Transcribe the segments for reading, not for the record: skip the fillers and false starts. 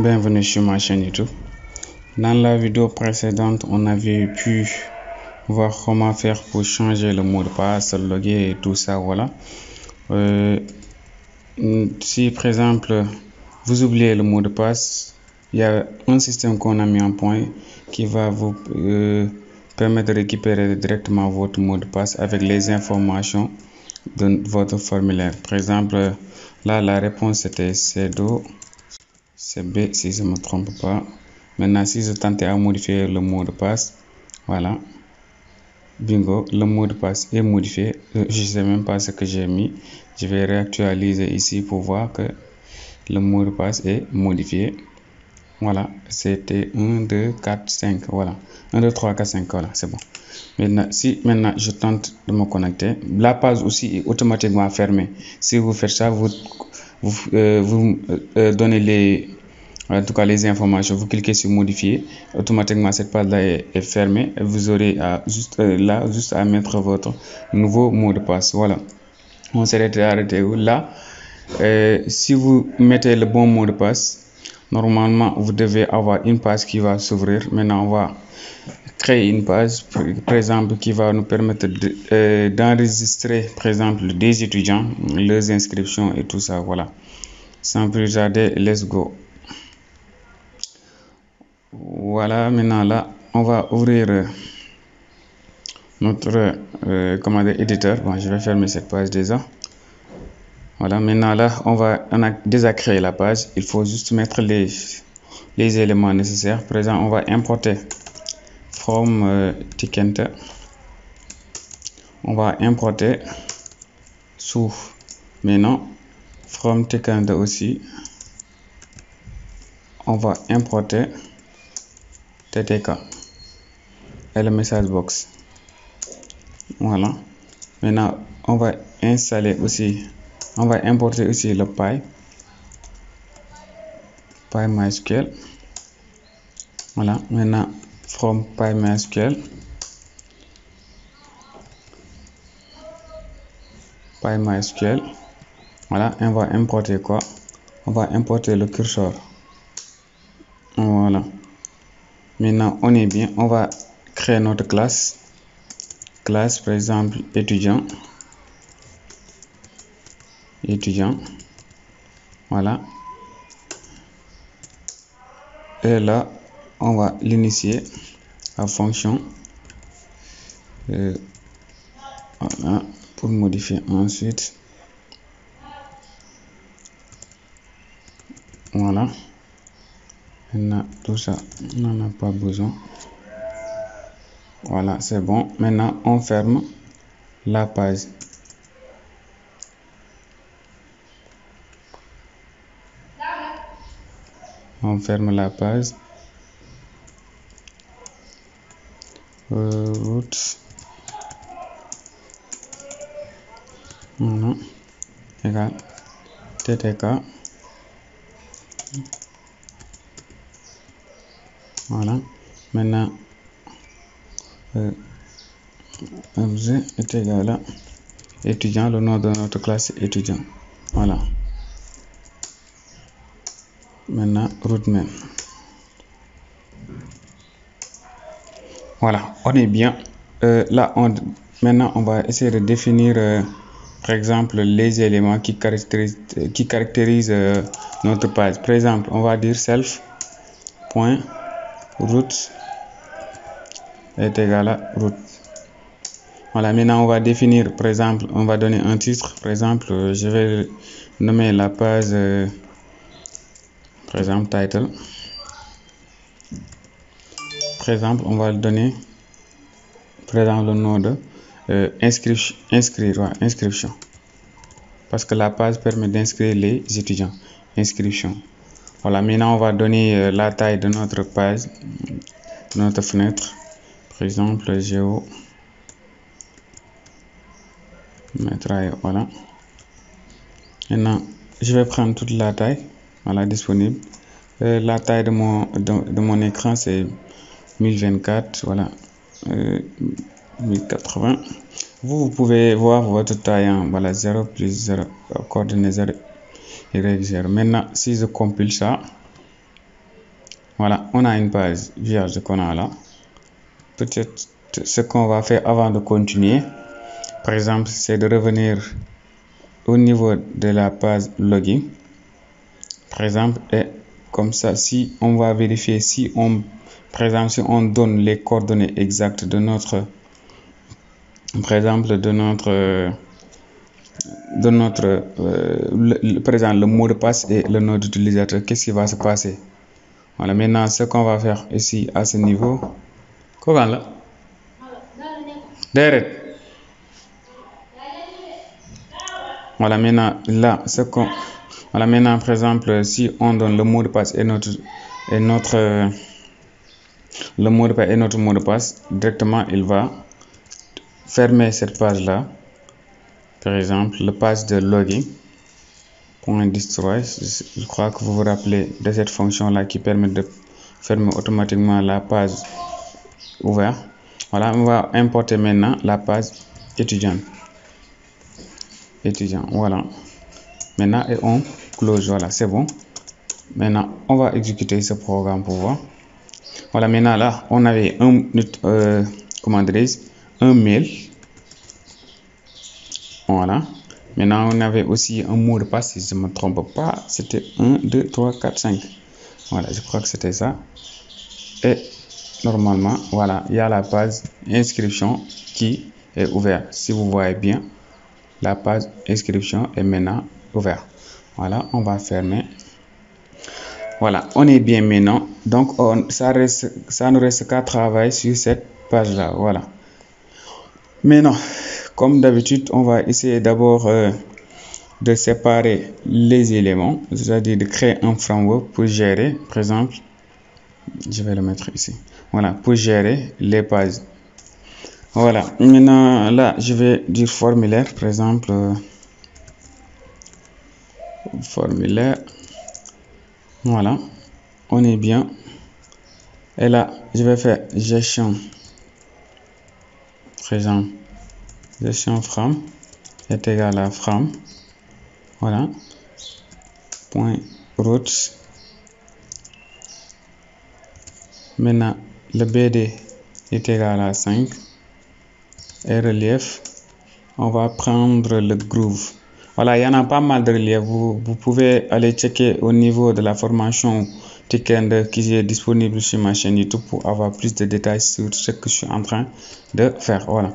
Bienvenue sur ma chaîne YouTube. Dans la vidéo précédente, on avait pu voir comment faire pour changer le mot de passe, loguer et tout ça, voilà. Si par exemple vous oubliez le mot de passe, il y a un système qu'on a mis en point qui va vous permettre de récupérer directement votre mot de passe avec les informations de votre formulaire. Par exemple, là la réponse c'était C2, CB si je ne me trompe pas. Maintenant, si je tentais à modifier le mot de passe, voilà, bingo, le mot de passe est modifié. Je ne sais même pas ce que j'ai mis. Je vais réactualiser ici pour voir que le mot de passe est modifié. Voilà, c'était 1, 2, 4, 5. Voilà, 1, 2, 3, 4, 5. Voilà, c'est bon. Maintenant, si maintenant je tente de me connecter, la page aussi est automatiquement fermée. Si vous faites ça, vous donnez en tout cas les informations, vous cliquez sur modifier, automatiquement cette page là est fermée et vous aurez juste à mettre votre nouveau mot de passe. Voilà, on s'est arrêté où là. Si vous mettez le bon mot de passe, normalement vous devez avoir une page qui va s'ouvrir. Maintenant on va créer une page par exemple qui va nous permettre d'enregistrer par exemple des étudiants, leurs inscriptions et tout ça. Voilà, sans plus tarder, let's go. Voilà, maintenant là on va ouvrir notre éditeur. Bon, je vais fermer cette page déjà. Voilà, maintenant là on a déjà créé la page. Il faut juste mettre les éléments nécessaires. Par exemple, on va importer from Tkinter. On va importer sous maintenant from Tkinter aussi. On va importer TTK et le message box. Voilà, maintenant on va installer aussi, on va importer aussi le PyMySQL. Voilà, maintenant from PyMySQL, voilà, on va importer quoi? On va importer le curseur. Voilà, maintenant on est bien. On va créer notre classe par exemple étudiant. Voilà, et là on va l'initier à fonction voilà, pour modifier ensuite. Voilà, maintenant tout ça on n'en a pas besoin. Voilà, c'est bon. Maintenant on ferme la page. On ferme la page. Route. Voilà, égal TTK. Voilà, maintenant objet est égal à étudiant, le nom de notre classe est étudiant. Voilà, maintenant route main. Voilà, on est bien. Là maintenant on va essayer de définir par exemple les éléments qui caractérisent notre page. Par exemple, on va dire self.route est égal à route. Voilà, maintenant on va définir, par exemple, on va donner un titre. Par exemple, je vais nommer la page par exemple title. Par exemple, on va donner par exemple le nom de inscription, parce que la page permet d'inscrire les étudiants. Inscription. Voilà, maintenant on va donner la taille de notre page, de notre fenêtre. Par exemple, géo métraille. Voilà, maintenant je vais prendre toute la taille, voilà, disponible. La taille de mon écran c'est 1024, voilà, 1080. Vous pouvez voir votre taille en voilà 0 plus 0, coordonnée 0 y 0. Maintenant si je compile ça, Voilà, on a une page vierge qu'on a là. Peut-être ce qu'on va faire avant de continuer, par exemple, c'est de revenir au niveau de la page login, par exemple, et comme ça, si on va vérifier si on, par exemple, si on donne les coordonnées exactes de notre, par exemple, de notre, par exemple, le mot de passe et le nom d'utilisateur, qu'est-ce qui va se passer? Voilà, maintenant, ce qu'on va faire ici à ce niveau, comment là? Derrière. Voilà, maintenant, là, voilà, maintenant, par exemple, si on donne le mot de passe et notre le mot de passe et notre mot de passe, directement, il va fermer cette page-là. Par exemple, le page de login. .destroy, je crois que vous vous rappelez de cette fonction-là qui permet de fermer automatiquement la page ouverte. Voilà, on va importer maintenant la page étudiant. Voilà. Maintenant, et on close, voilà, c'est bon. Maintenant, on va exécuter ce programme pour voir. Voilà, maintenant là, on avait un mail. Voilà. Maintenant, on avait aussi un mot de passe, si je ne me trompe pas, c'était 1, 2, 3, 4, 5. Voilà, je crois que c'était ça. Et normalement, voilà, il y a la page inscription qui est ouverte. Si vous voyez bien, la page inscription est maintenant ouverte. Voilà, on va fermer. Voilà, on est bien maintenant. Donc, ça ne reste qu'à travailler sur cette page-là. Voilà. Maintenant, comme d'habitude, on va essayer d'abord de séparer les éléments, c'est-à-dire de créer un framework pour gérer, par exemple, je vais le mettre ici. Voilà, pour gérer les pages. Voilà, maintenant là, je vais dire formulaire, par exemple, formulaire. Voilà, on est bien. Et là, je vais faire gestion, par exemple, gestion from est égal à from. Voilà, point route. Maintenant, le BD est égal à 5. Et relief, on va prendre le groove. Voilà, il y en a pas mal de reliefs. Vous pouvez aller checker au niveau de la formation Tikender qui est disponible sur ma chaîne YouTube pour avoir plus de détails sur ce que je suis en train de faire. Voilà.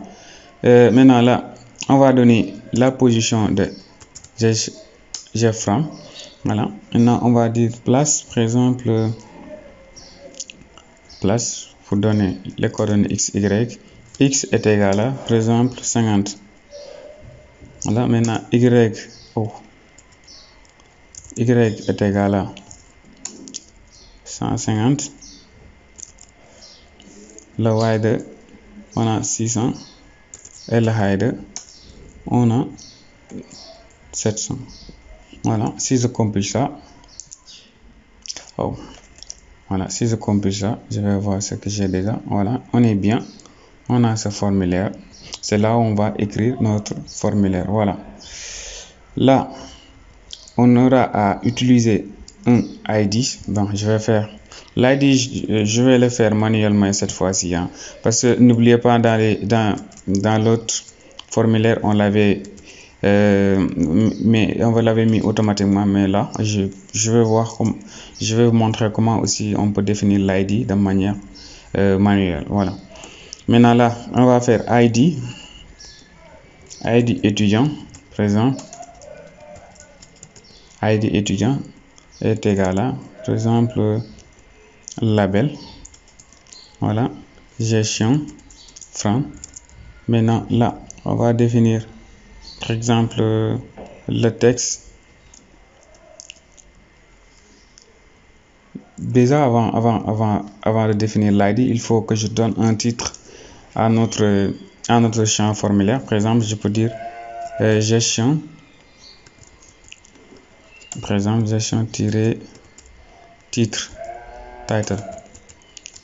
Maintenant là, on va donner la position de GFRAM. Voilà. Maintenant, on va dire place, par exemple, place pour donner les coordonnées x, y. X est égal à, par exemple, 50. Voilà, maintenant y est égal à 150. Le y de, on a 600. Et le high de, on a 700. Voilà, si je compile ça, voilà, si je compile ça, je vais voir ce que j'ai déjà. Voilà, on est bien. On a ce formulaire. C'est là où on va écrire notre formulaire. Voilà. Là, on aura à utiliser un ID. Donc, je vais faire l'ID, je vais le faire manuellement cette fois-ci. Hein, parce que n'oubliez pas, dans l'autre formulaire, on l'avait mais on l'avait mis automatiquement. Mais là, je vais voir je vais vous montrer comment aussi on peut définir l'ID de manière manuelle. Voilà. Maintenant là, on va faire ID étudiant, présent. ID étudiant est égal à, par exemple, label. Voilà, gestion from. Maintenant là, on va définir, par exemple, le texte. Déjà, avant de définir l'ID, il faut que je donne un titre à notre champ formulaire. Par exemple, je peux dire gestion, par exemple, gestion titre title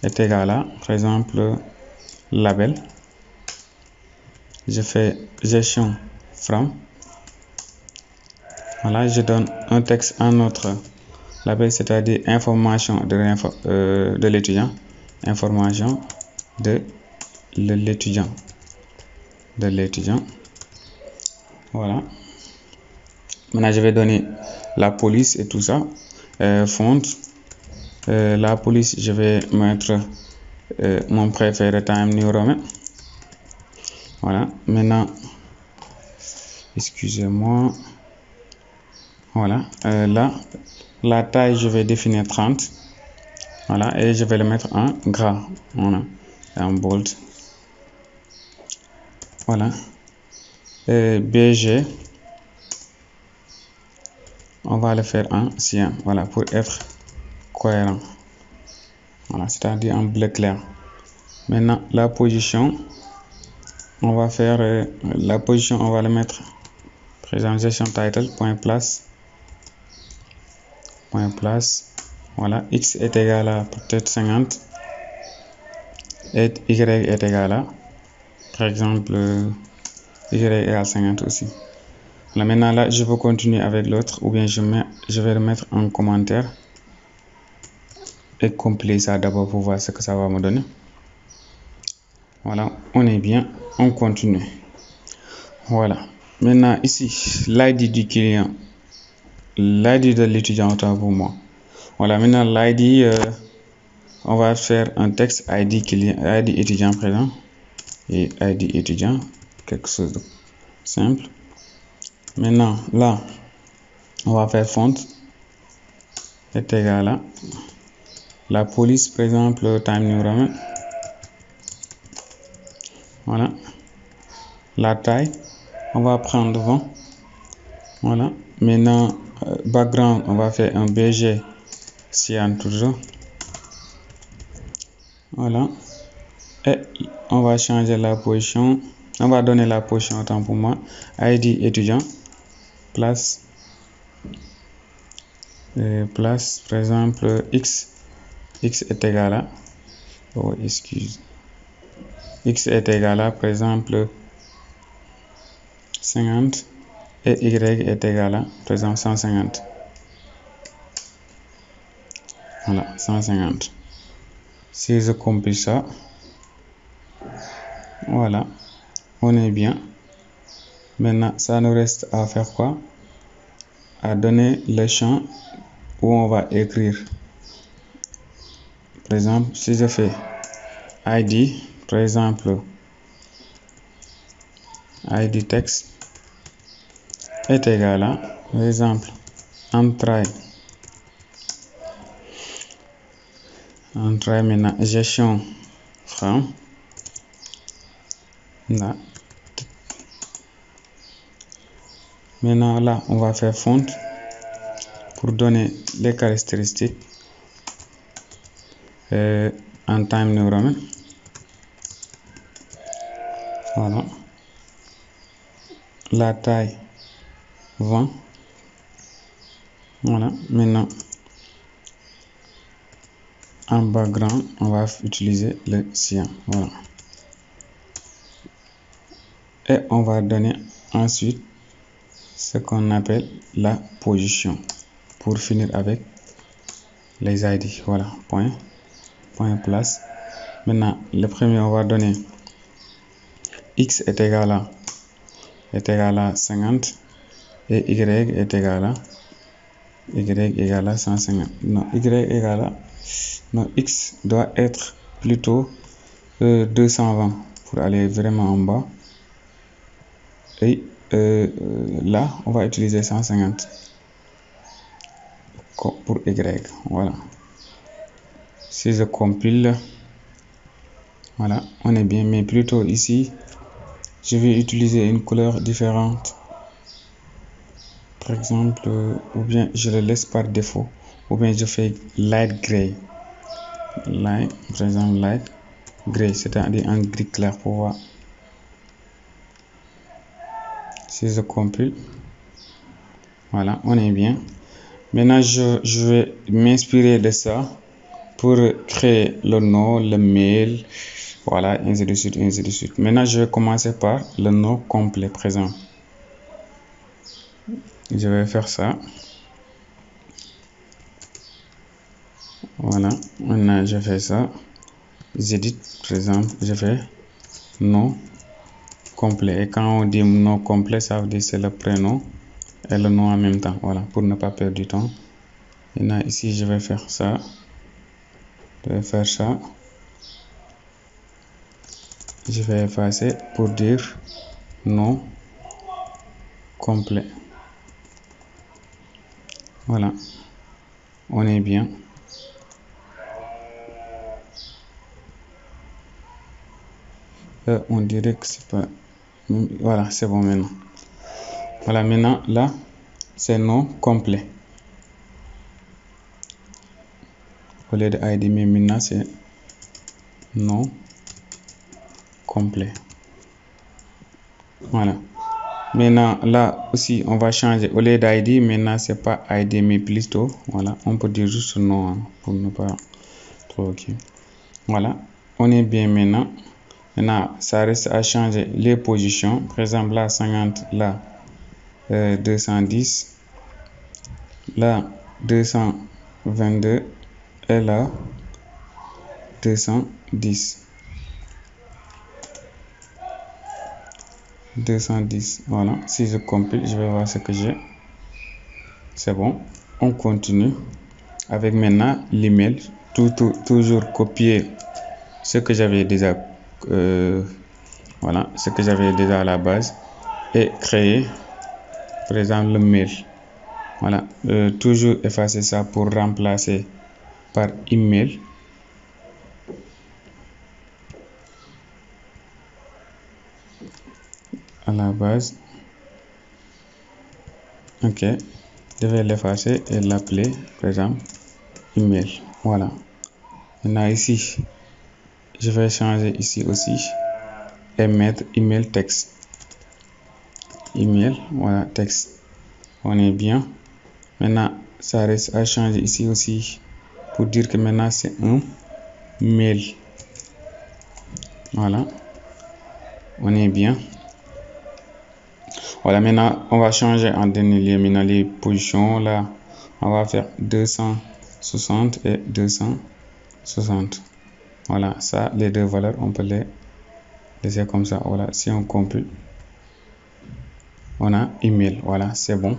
est égal à, par exemple, label. Je fais gestion from. Voilà, je donne un texte à notre Label, c'est-à-dire information de l'étudiant. Information de l'étudiant. Voilà. Maintenant, je vais donner la police et tout ça. Font. La police, je vais mettre mon préféré Times New Roman. Voilà. Maintenant, excusez-moi. Voilà. Là, la taille, je vais définir 30. Voilà. Et je vais le mettre en gras. Voilà. En bold. Voilà. BG. On va le faire en cyan. Voilà. Pour être cohérent. Voilà. C'est-à-dire en bleu clair. Maintenant, la position. On va faire la position. On va le mettre. Présentation title. Point place. Voilà, x est égal à peut-être 50 et y est égal à, par exemple, y égale 50 aussi. Là, maintenant, là, je peux continuer avec l'autre ou bien je vais le mettre en commentaire et compiler ça d'abord pour voir ce que ça va me donner. Voilà, on est bien, on continue. Voilà, maintenant ici, l'ID du client, l'ID de l'étudiant autant pour moi. Voilà, maintenant l'ID, on va faire un texte ID client, ID étudiant présent et ID étudiant, quelque chose de simple. Maintenant, là, on va faire font est égal à la police, par exemple, Times New Roman. Voilà. La taille, on va prendre 20. Voilà. Maintenant, background, on va faire un BG cyan toujours. Voilà. Et on va changer la position. On va donner la position autant pour moi. ID étudiant. Place, par exemple, x est égal à, x est égal à, par exemple, 50 et y est égal à, par exemple, 150. Voilà, 150. Si je compile ça, voilà, on est bien. Maintenant, ça nous reste à faire quoi? À donner le champ où on va écrire. Par exemple, si je fais ID, par exemple, ID texte est égal à, par exemple, entrée maintenant, gestion franc. Là. Maintenant, là, on va faire font pour donner les caractéristiques en Times New Roman. Voilà. La taille 20. Voilà. Maintenant, en background, on va utiliser le cyan. Voilà. Et on va donner ensuite ce qu'on appelle la position pour finir avec les ID. Voilà. Point place. Maintenant, le premier, on va donner x est égal à 50 et y est égal à 150. Non, y égale à, non, x doit être plutôt 220 pour aller vraiment en bas. Et là, on va utiliser 150 pour y. Voilà. Si je compile, voilà, on est bien, mais plutôt ici, je vais utiliser une couleur différente. Par exemple, ou bien je le laisse par défaut, ou bien je fais light gray. Par exemple, light gray, c'est-à-dire un gris clair pour voir. Si je compile, voilà, on est bien. Maintenant, je vais m'inspirer de ça pour créer le nom, le mail, voilà, ainsi de suite, ainsi de suite. Maintenant, je vais commencer par le nom complet présent. Je vais faire ça. Voilà, maintenant je fais ça, j'édite, par exemple, je fais nom complet. Et quand on dit nom complet, ça veut dire c'est le prénom et le nom en même temps. Voilà, pour ne pas perdre du temps. Maintenant ici, je vais faire ça. Je vais faire ça. Je vais effacer pour dire nom complet. Voilà, on est bien. On dirait que c'est pas... Voilà, c'est bon maintenant. Voilà, maintenant là, c'est nom complet. Au lieu de ID, mais maintenant c'est nom complet. Voilà. Maintenant là aussi, on va changer. Au lieu d'ID, maintenant c'est pas ID, mais plutôt, voilà, on peut dire juste nom hein, pour ne pas trop. Ok. Voilà, on est bien maintenant. Maintenant, ça reste à changer les positions. Par exemple, là 50, là 210, là 222 et là 210. 210, voilà. Si je compile, je vais voir ce que j'ai. C'est bon. On continue avec maintenant l'email. Toujours copier ce que j'avais déjà, voilà, ce que j'avais déjà à la base et créer, par exemple, le mail. Voilà, toujours effacer ça pour remplacer par email. À la base. Ok, je vais l'effacer et l'appeler, par exemple, email. Voilà. Maintenant ici, je vais changer ici aussi et mettre email texte. Email, voilà, texte. On est bien. Maintenant, ça reste à changer ici aussi pour dire que maintenant c'est un mail. Voilà, on est bien. Voilà, maintenant on va changer en dernier lieu. Maintenant les positions là, on va faire 260 et 260. Voilà, ça, les deux valeurs, on peut les laisser comme ça. Voilà, si on compile, on a email. Voilà, c'est bon.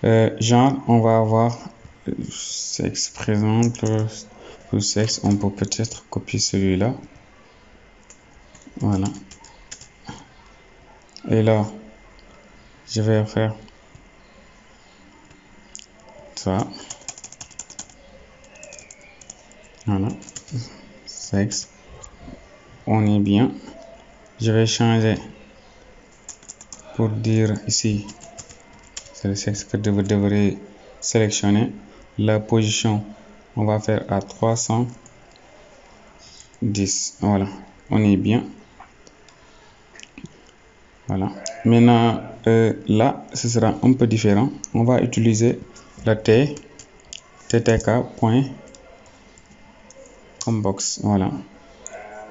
Genre, on va avoir sexe, par exemple, pour sexe, on peut peut-être copier celui-là. Voilà. Et là, je vais faire ça. Voilà. Sexe. On est bien. Je vais changer pour dire ici, c'est le sexe que vous devrez sélectionner. La position, on va faire à 310. Voilà. On est bien. Voilà. Maintenant, là, ce sera un peu différent. On va utiliser la ttk.com box. Voilà.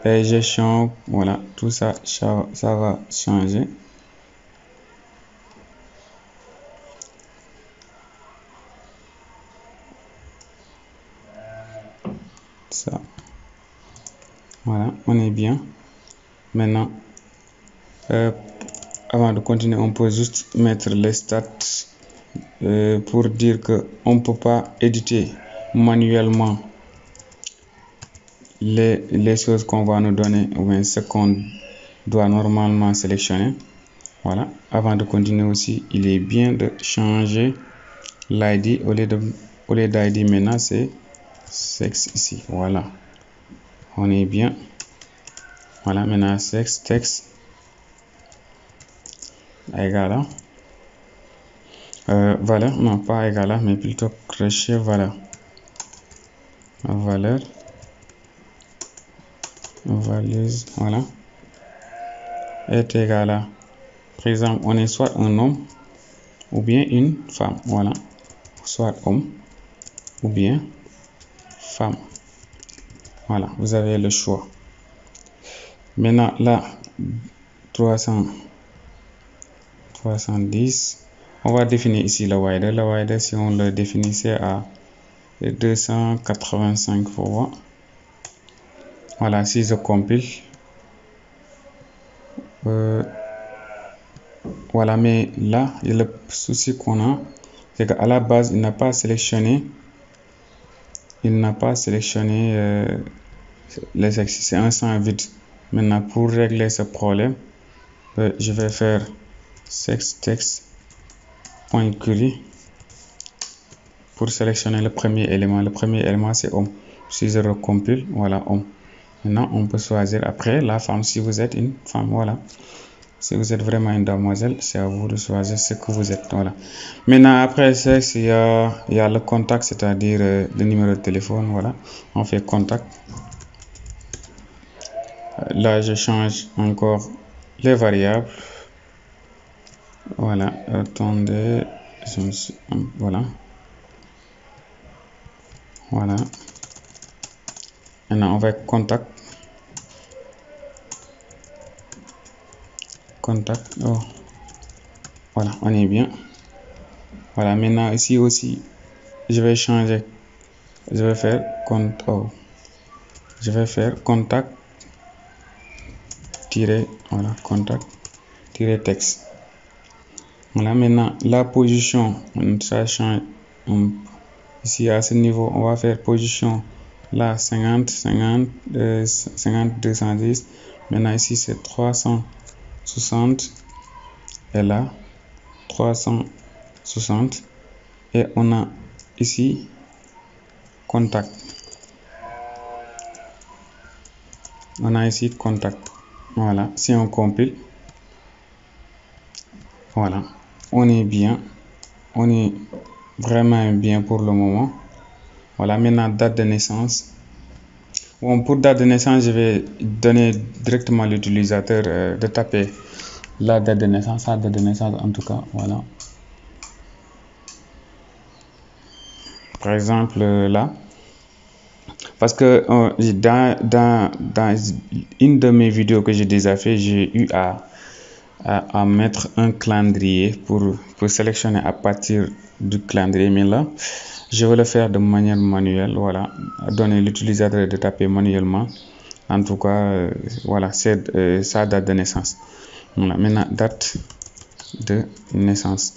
Et gestion, voilà, tout ça, ça va changer. Ça. Voilà, on est bien. Maintenant, avant de continuer, on peut juste mettre les stats pour dire que on peut pas éditer manuellement les choses qu'on va nous donner ou bien ce qu'on doit normalement sélectionner. Voilà, avant de continuer aussi, il est bien de changer l'ID au lieu d'ID maintenant c'est sexe ici. Voilà, on est bien. Voilà, maintenant sexe texte égal à valeur, non pas égal à, mais plutôt crochet valeur. Valeur, valise, voilà, est égal à, par exemple, on est soit un homme ou bien une femme. Voilà, soit homme ou bien femme. Voilà, vous avez le choix. Maintenant là, 310, on va définir ici le wider. Le wider, si on le définissait à et 285 pour voir. Voilà, si je compile. Voilà, mais là, le souci qu'on a, c'est qu'à la base, il n'a pas sélectionné. Les textes. C'est un champ vide. Maintenant, pour régler ce problème, je vais faire text.query pour sélectionner le premier élément. Le premier élément, c'est homme. Si je recompile, voilà, homme. Maintenant, on peut choisir après la femme si vous êtes une femme. Voilà. Si vous êtes vraiment une demoiselle, c'est à vous de choisir ce que vous êtes. Voilà. Maintenant, après sexe, il y a le contact, c'est-à-dire le numéro de téléphone. Voilà. On fait contact. Là, je change encore les variables. Voilà. Attendez. Voilà. Voilà. Maintenant, on va contact. Contact. Oh. Voilà, on est bien. Voilà, maintenant ici aussi, je vais changer. Je vais faire contact voilà, contact texte. Voilà, maintenant la position, ça change. Ici à ce niveau, on va faire position là 50, 50, 50, 210. Maintenant ici c'est 360 et là 360 et on a ici contact. Voilà, si on compile, voilà, on est bien, on est vraiment bien pour le moment. Voilà, maintenant date de naissance. Bon, pour date de naissance, je vais donner directement à l'utilisateur de taper la date de naissance, en tout cas, voilà. Par exemple, là, parce que dans une de mes vidéos que j'ai déjà fait, j'ai eu à mettre un calendrier pour sélectionner à partir du calendrier, mais là, je vais le faire de manière manuelle, voilà, donner l'utilisateur de taper manuellement, en tout cas, voilà, c'est sa date de naissance. Voilà, maintenant, date de naissance.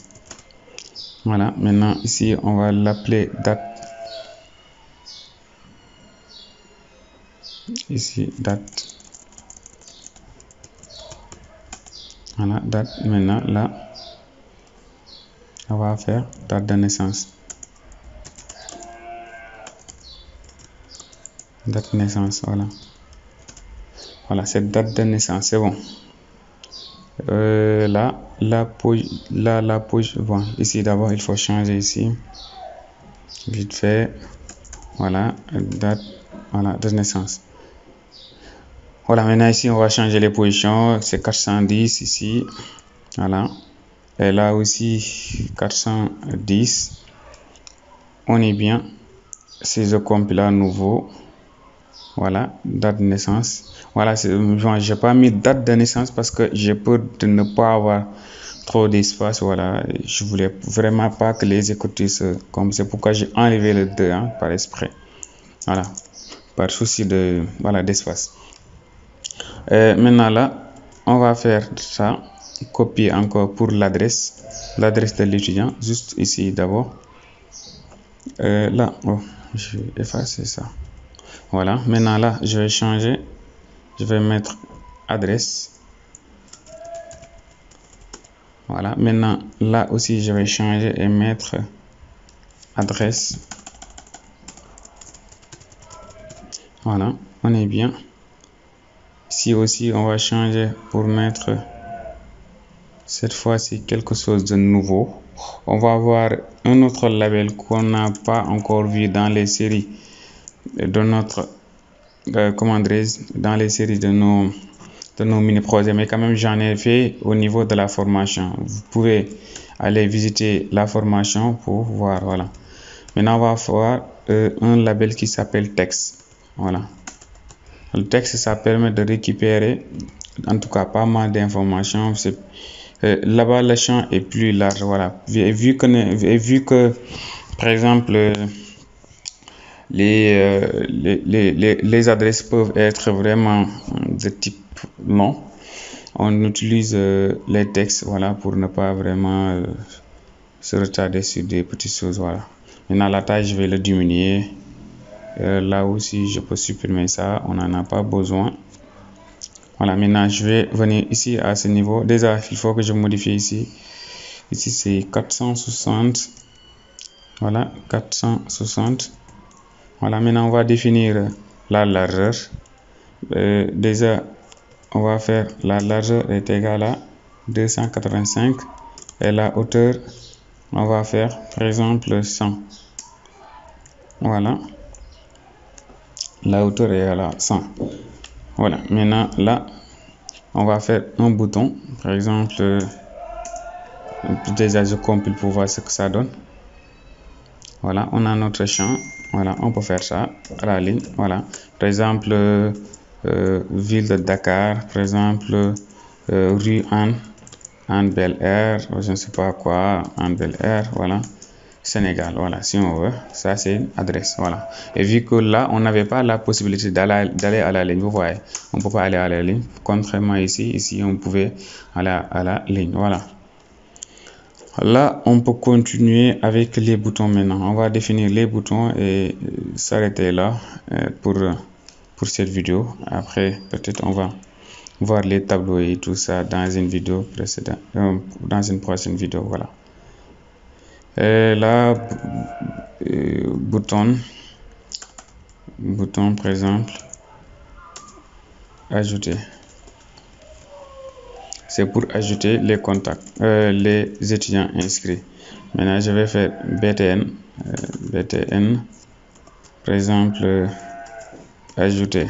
Voilà, maintenant, ici, on va l'appeler date. Ici, date. Voilà, date. Maintenant, là, on va faire date de naissance. Date de naissance, voilà. Voilà, c'est date de naissance, c'est bon. Là, la page, bon, ici d'abord, il faut changer ici. Vite fait. Voilà, date, voilà, de naissance. Voilà, maintenant ici, on va changer les positions. C'est 410 ici. Voilà. Et là aussi, 410. On est bien. Si je compile à nouveau, voilà, date de naissance. Voilà, bon, j'ai pas mis date de naissance parce que j'ai peur de ne pas avoir trop d'espace. Voilà, je voulais vraiment pas que les écoutilles comme c'est pourquoi j'ai enlevé le 2 par exprès. Voilà, par souci de d'espace. Maintenant là, on va faire ça, copier encore pour l'adresse de l'étudiant, juste ici d'abord. Là, je vais effacer ça. Voilà, maintenant là, je vais changer, je vais mettre adresse. Voilà, maintenant là aussi, je vais changer et mettre adresse. Voilà, on est bien. Ici aussi, on va changer pour mettre cette fois-ci quelque chose de nouveau. On va avoir un autre label qu'on n'a pas encore vu dans les séries de notre dans les séries de nos mini-projets, mais quand même j'en ai fait au niveau de la formation. Vous pouvez aller visiter la formation pour voir. Voilà. Maintenant, on va voir un label qui s'appelle texte. Voilà. Le texte, ça permet de récupérer en tout cas pas mal d'informations. Là-bas, le champ est plus large. Voilà. Vu que par exemple, les adresses peuvent être vraiment de type long. On utilise les textes, voilà, pour ne pas vraiment se retarder sur des petites choses, voilà. Maintenant, la taille, je vais le diminuer. Là aussi, je peux supprimer ça, on n'en a pas besoin. Voilà, maintenant, je vais venir ici à ce niveau. Déjà, il faut que je modifie ici. Ici, c'est 460. Voilà, 460. Voilà, maintenant, on va définir la largeur. Déjà, on va faire la largeur est égale à 285 et la hauteur, on va faire par exemple 100. Voilà, la hauteur est égale à 100. Voilà, maintenant là, on va faire un bouton. Par exemple, déjà je compile pour voir ce que ça donne. Voilà, on a notre champ. Voilà, on peut faire ça à la ligne. Voilà, par exemple, ville de Dakar, par exemple, rue Anne Bel-Air, je ne sais pas quoi, Anne Bel-Air, voilà, Sénégal, voilà, si on veut, ça c'est une adresse, voilà. Et vu que là, on n'avait pas la possibilité d'aller à la ligne, vous voyez, on ne peut pas aller à la ligne, contrairement ici on pouvait aller à la ligne, voilà. Là, on peut continuer avec les boutons maintenant. On va définir les boutons et s'arrêter là pour cette vidéo. Après, peut-être on va voir les tableaux et tout ça dans une vidéo précédente, dans une prochaine vidéo, voilà. Et là, bouton par exemple, ajouter. C'est pour ajouter les contacts, les étudiants inscrits. Maintenant, je vais faire BTN, par exemple, ajouter,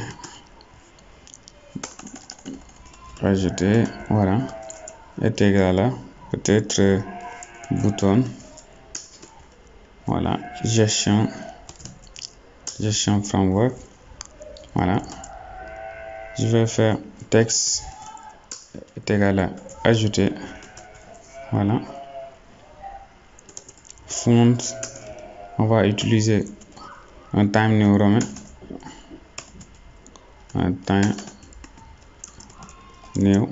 voilà, est égal à peut-être bouton, voilà, gestion framework, voilà, je vais faire texte est égal à ajouter, voilà, font, on va utiliser un Time New Roman, un Time New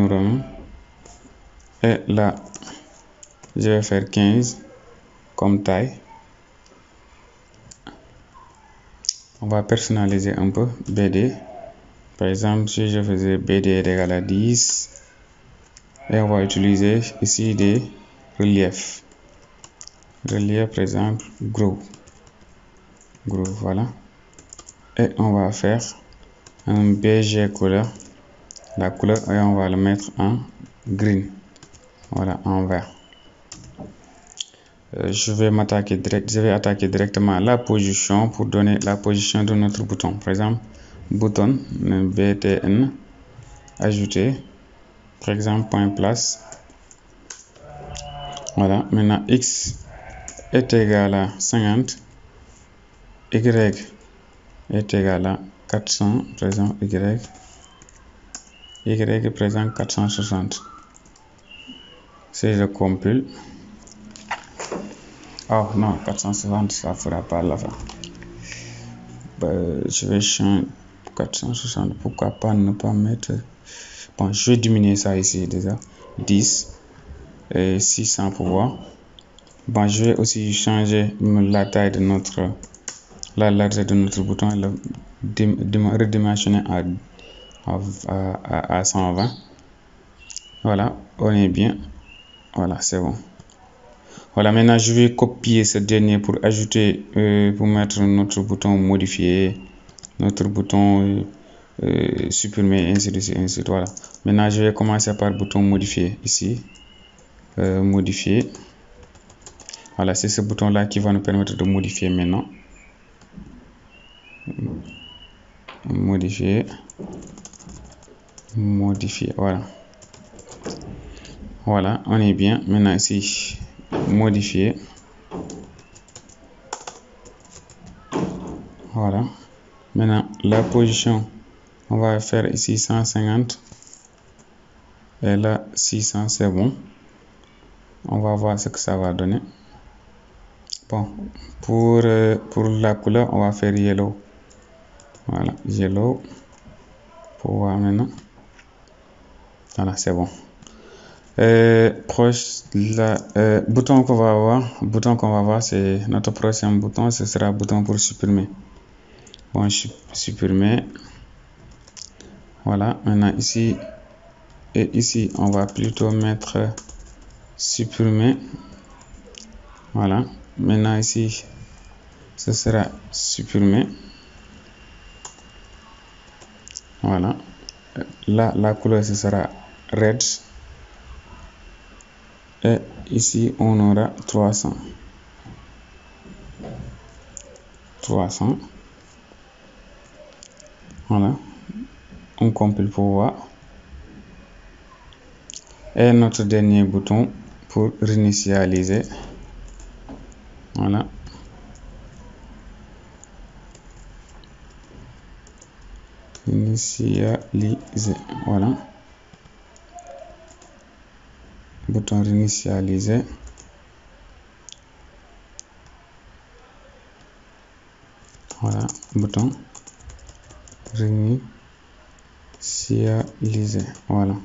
Roman, et là je vais faire 15 comme taille. On va personnaliser un peu BD. Par exemple, si je faisais BD est égal à 10, et on va utiliser ici des reliefs. Relief, par exemple, gros, voilà. Et on va faire un BG couleur, la couleur, et on va le mettre en green, voilà, en vert. Je vais attaquer directement la position pour donner la position de notre bouton. Par exemple, bouton BTN, ajouter, par exemple, point place. Voilà, maintenant X est égal à 50, Y est égal à 400, par exemple, Y représente 460. Si je compile, oh non, 460, ça ne fera pas l'affaire. Je vais changer 460, pourquoi pas ne pas mettre, bon, je vais diminuer ça ici déjà, 10 et 600 pour voir. Bon, je vais aussi changer la taille de la largeur de notre bouton et le redimensionner à 120. Voilà, on est bien. Voilà, c'est bon. Voilà, maintenant je vais copier ce dernier pour ajouter, pour mettre notre bouton modifier, notre bouton supprimer, ainsi de suite, voilà. Maintenant je vais commencer par le bouton modifier ici, modifier. Voilà, c'est ce bouton là qui va nous permettre de modifier maintenant. Modifier, voilà. Voilà, on est bien. Maintenant ici, modifier. Voilà. Maintenant la position, on va faire ici 150 et là 600, c'est bon. On va voir ce que ça va donner. Bon, pour la couleur, on va faire yellow. Voilà, yellow. Pour voir maintenant. Voilà, c'est bon. Bouton qu'on va avoir, c'est notre prochain bouton, ce sera bouton pour supprimer. Bon, supprimer. Voilà, maintenant ici et ici, on va plutôt mettre supprimer. Voilà, maintenant ici, ce sera supprimer. Voilà, là, la couleur, ce sera red. Et ici, on aura 300. Voilà, on compile pour voir. Et notre dernier bouton pour réinitialiser. Voilà. Initialiser. Voilà. Bouton réinitialiser. Voilà. Bouton réinitialiser. Voilà.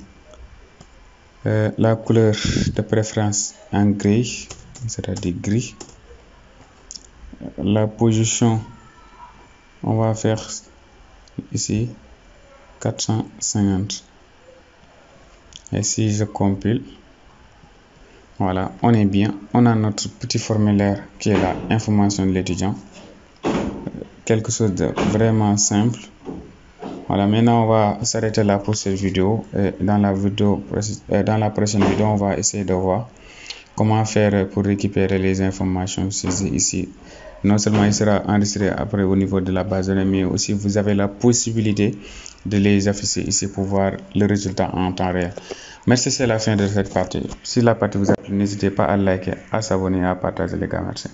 La couleur de préférence en gris, c'est-à-dire gris. La position, on va faire ici 450. Et si je compile, voilà, on est bien. On a notre petit formulaire qui est la information de l'étudiant. Quelque chose de vraiment simple. Voilà, maintenant on va s'arrêter là pour cette vidéo. Dans la prochaine vidéo, on va essayer de voir comment faire pour récupérer les informations saisies ici. Non seulement il sera enregistré après au niveau de la base de données, mais aussi vous avez la possibilité de les afficher ici pour voir le résultat en temps réel. Merci, c'est la fin de cette partie. Si la partie vous a plu, n'hésitez pas à liker, à s'abonner et à partager les gars. Merci.